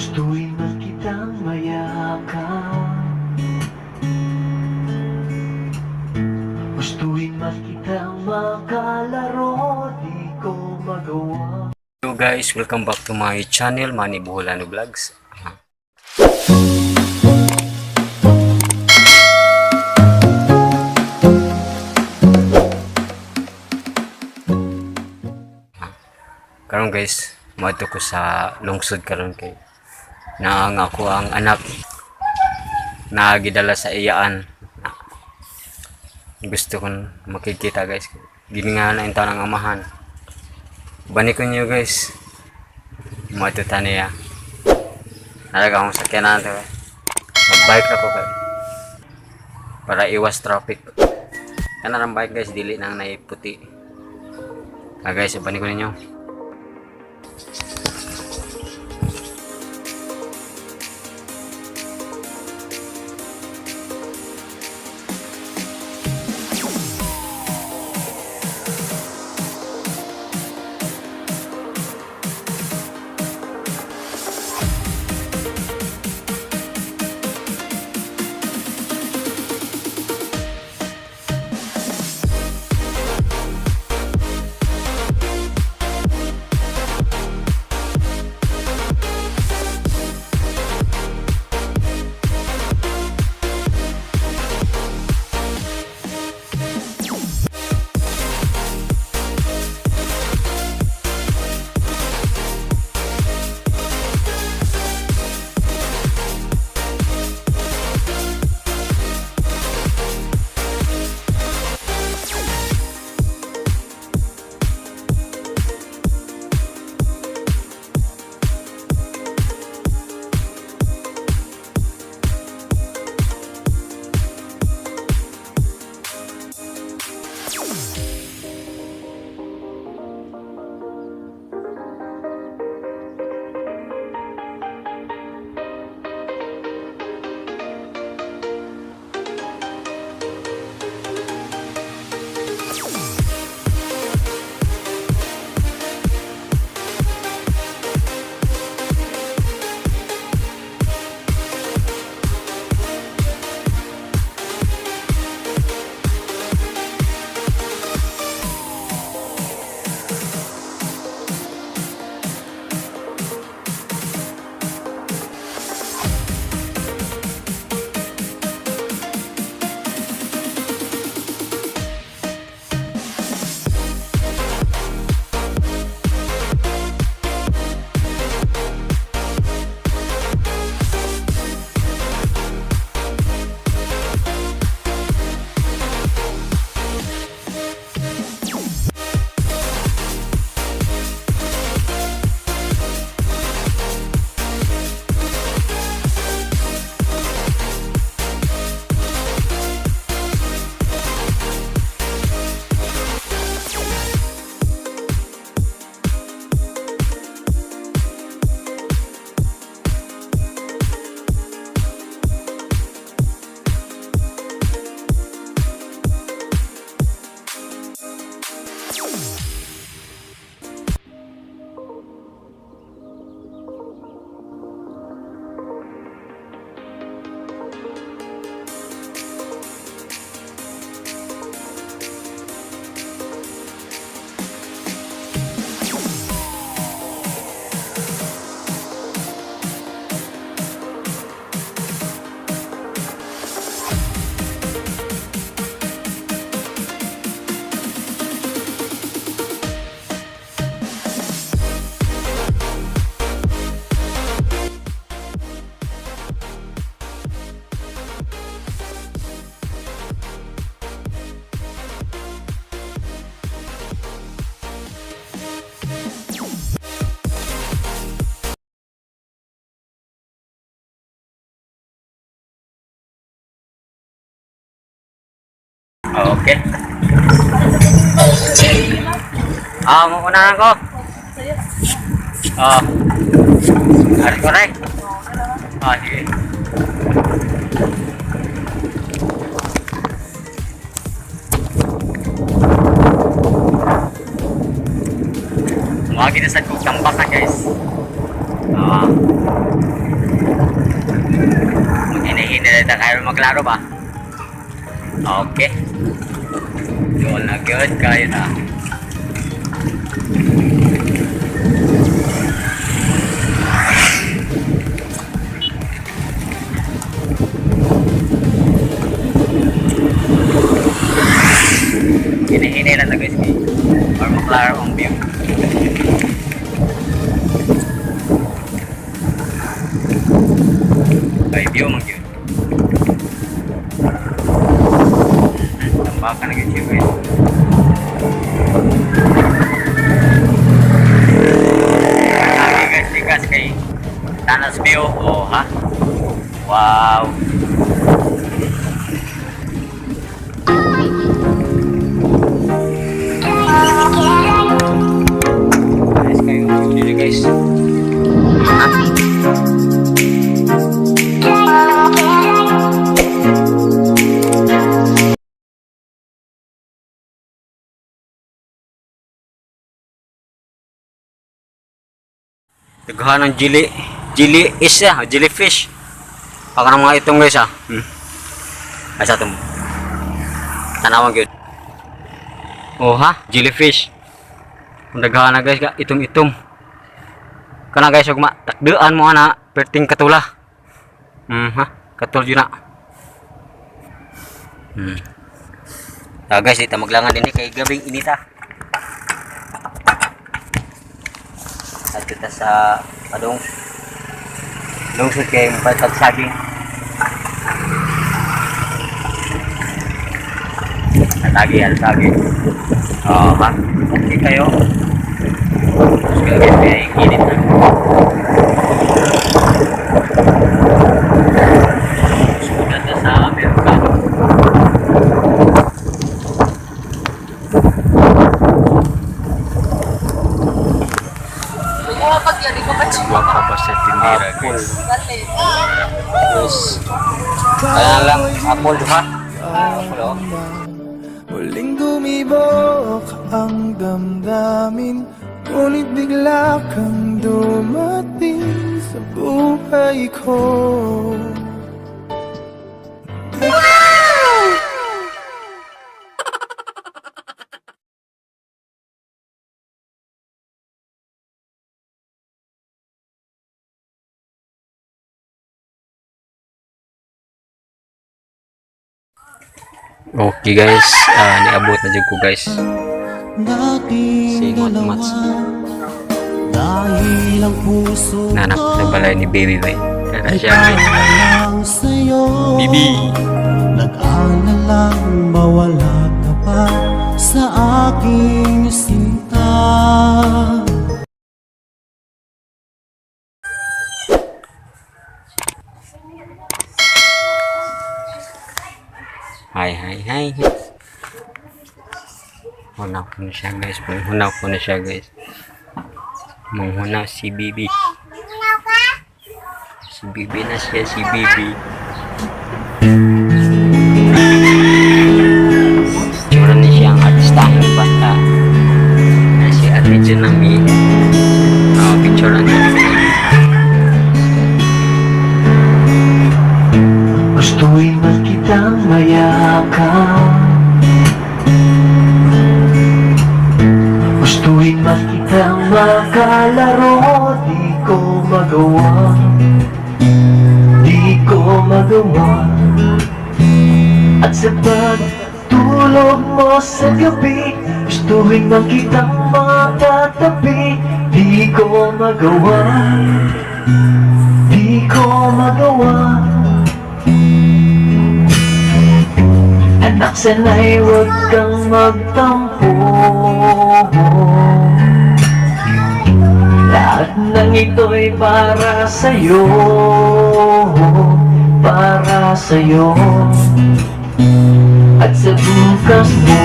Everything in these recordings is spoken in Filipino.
Gustuin man kitang mayakap, gustuin man kitang makalaro, di ko magawa. Hello guys, welcome back to my channel, Manny Buholano Vlogs. Karon guys, madto ko sa lungsod karon kay naang ako ang anak na gidala sa iyaan. Gusto kong makikita guys. Gininga na intaw ng amahan. Bani ko niyo guys. Matuta niya. Nalaga akong sakyanan to. Mag-bike na ko para iwas traffic. Kana ng bike guys, dili nang naiputi. Guys, bani ko ninyo. Okay. Maunahan ko. Correct. Sige. Mga ginasad kong tambak na guys. Kita kayo maglaro ba? Okay. Yun na good kayo na. Hini-hini na guys. Or maklaro ang view. Ay, view mang yun. Tambakan na guys yun guys. Lagi guys, likas kay Tanas view. Oh ha? Wow. Ayos kayo dito guys. Daghan ng jelly is jellyfish. Paka ng mga itong guys Ay sa itong tanawan gyud. Oh ha, jellyfish. Daghan na guys, itom-itom. Kana guys, ug takdean mo ana perting katula. Katul yun na. Guys, ita maglangan din kay gabing inita. At kita sa padong lungsod kay pagsaging. Atagi. Oh, ha? Okay kayo. Terus guys, kaya init na. Sudah na sa Amerika. Buang apa sa tindira guys. Terus kaya lang apple ha. Apple. Muling dumibok ang damdamin, ngunit bigla kang dumating sa buhay ko. Okay guys, niabot na dyan ko guys. Si Mats. Nanak sa balay ni Baby Boy. Kaya siya guys. Bibi. Nag-alalang mawala ka pa sa aking sinta. Hai. Hunaw ko na siya guys. Menghunaw si Bibi. Si Bibi na siya, si Bibi. Tsura na siyang artistahing bata. Na si Ate Junami. Picture lang siya. Gustuin man kitang mayakap, gustuin man kitang makalaro. Di ko magawa. At sa pagtulog mo sa gabi, gustuin man kitang makatabi. Di ko magawa. Anak, sana'y huwag kang magtampo. Lahat ng ito'y para sa'yo, at sa bukas mo.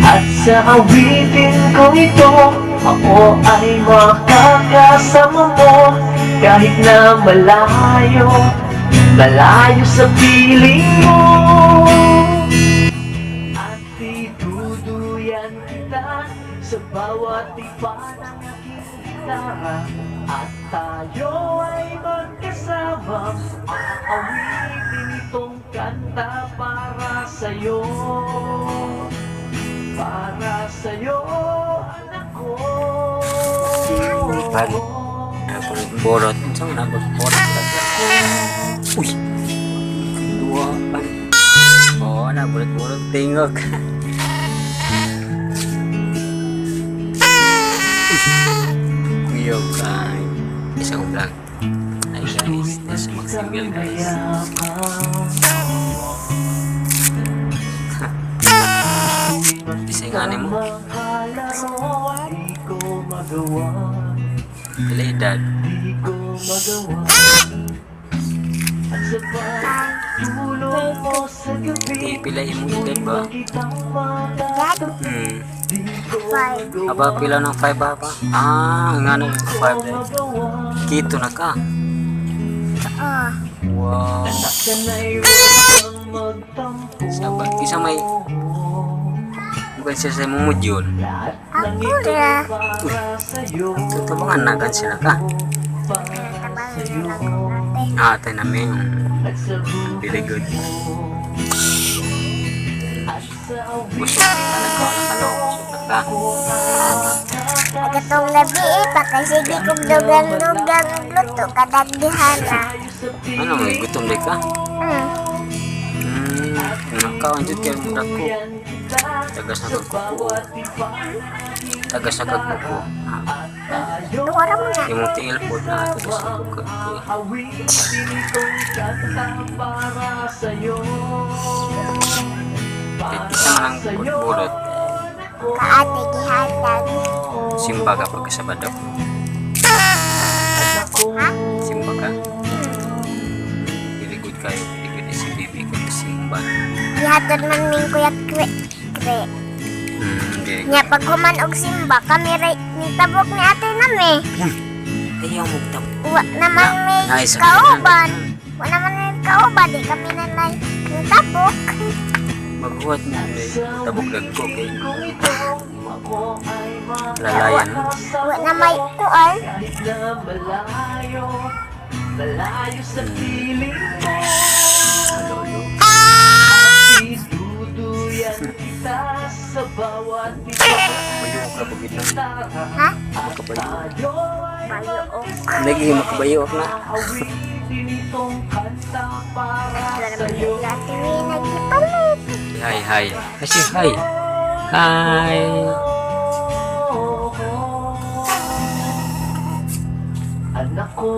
At sa awitin ko ito, ako ay makakasama mo. Kahit na malayo sa piling mo. At ituduyan kita sa bawat iba ng aking gitara. At tayo ay magkasama. magsama, awitin itong kanta para sa'yo. Para sa'yo, anak ko. Pag nagborot, saan nagborot? Uy! Dua pa. Oo, nagborot-borot. Tingog. Kuyog kay isang vlog. Ay guys, nasa mag-single guys. Isang ani mo? Di ko magawa, Pila edad? di ko magawa. At sa pagtulog mo sa gabi, Pila imong edad ba? kitang mata, di ko magawa. Aba, pila ng 5 ba? Nga na yung 5 dahil. Kito na ka. Wow. Sana'y walang magtampo. Isa may bukan siya sa mumudyon. Lahat ng ito'y para sa'yo, Tutubangan na kan sila ka. para sa'yo. Tayo namin yung At sa really good. at sa Busog na nagkakalong. Busog na ka. Agatong gabi pakasigi kong dugang-dugang luto kadagdihana. Ano, may gutom din ka? Nakawan dyan kayo ng dako. Tagas na kagpupo. Tagas na kagpupo. Duwara mo na. Yung tingil po na tagas na kagpupo. awitin itong kanta para sa'yo. Isa man ang burot. Kaate gihatag. Simba ka pag sa badok. Simba ka. Really good kayo. Really good si baby ko na simba. Gihatag man min kuya kre. Really good. Nya pag human og simba kami ni tabok ni ate nami. Ayaw mo tap. Wa naman may Nice. kauban. Wa naman may kauban di kami nanay ni tabok. Maghuwat mo. Tabok lagko kay Kung ito ako ay lalayan. Wa na may kuan. kahit na malayo, malayo sa piling mo. Ituduyan kita sa bawat isa. Bayo ka pagid na. Ha? Makabayo. Tayo ay Bayo. Lagi makabayo na. awitin itong kanta para sa'yo. Dati may nagpalit. Hi. Kasi hi. Hi. Anak ko,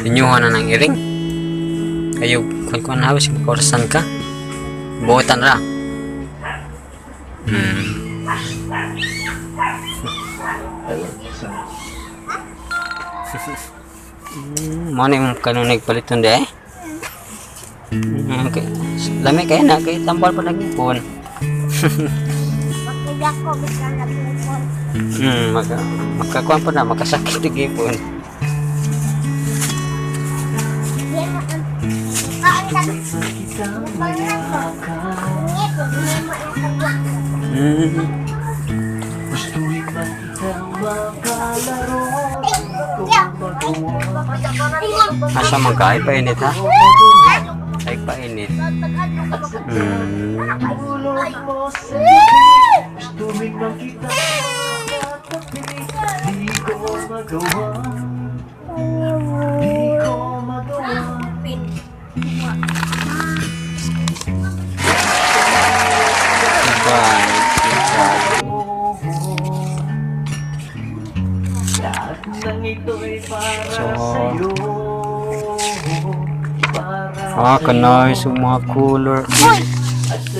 Inyuhan na ng iring. Kayo, kung habis makaurasan ka. Buotan ra. Mana yung kanong nagpaliton di eh? Okay. Lami kayo na, kay tambal pa lagi po. Makidak ko bisa nagpupon. Makakuan pa na, makasakit lagi po. Yan mo ang kaon ka. kitang mayakan. Ngito, hindi mo ang kagwak. Gustuin man kitang makalaro, di ko magawa. Asa magkaay pa init ha? Ay pa init. Tulog mo sa gabi, gustuin man kitang makatabi. Di ko magawa, di ko magawa. Bye. Lahat ng ito'y para So, sa'yo. Para Kanay sa mga color. at sa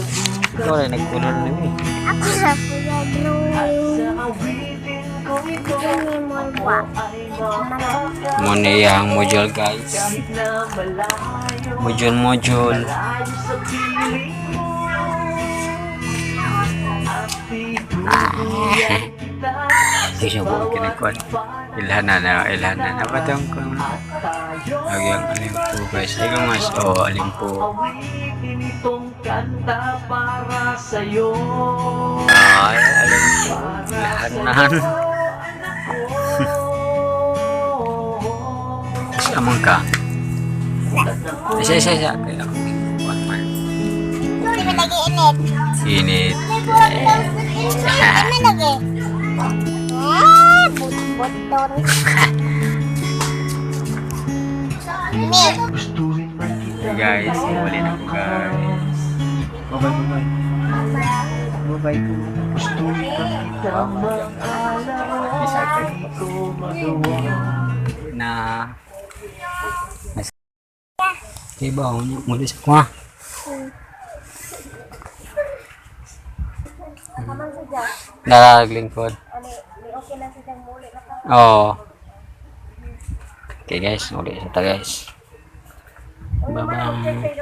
Ikaw rin nag-color na eh. Ako sa kuya blue. sa awitin kong ito, Kani mo ba? ay makaka. Muna yung module guys. Kahit na malayo, Module. malayo sa piling mo. At itutuloy kita Hindi siya buong kinikuan. Ilhan na batang ko. tayo. Lagi ang alim po guys. Ay mas alim po. Awitin itong kanta para sa'yo. Ay, alam mo. Para Lahat sa'yo, na. anak ko. Siamang ka. Isa. Kaya ako. One man. Di ba nag-iinit? Init. Di ba lagi? But-but-ton. Mil. Gustuin man kita. Guys, huli na po guys. Bye-bye ko. Gustuin man kita. Makala di ko magawa. Na Diba, muli sa kwa. Nakaglingkod. Oo. Okay guys, muli sa ta guys. Bye-bye.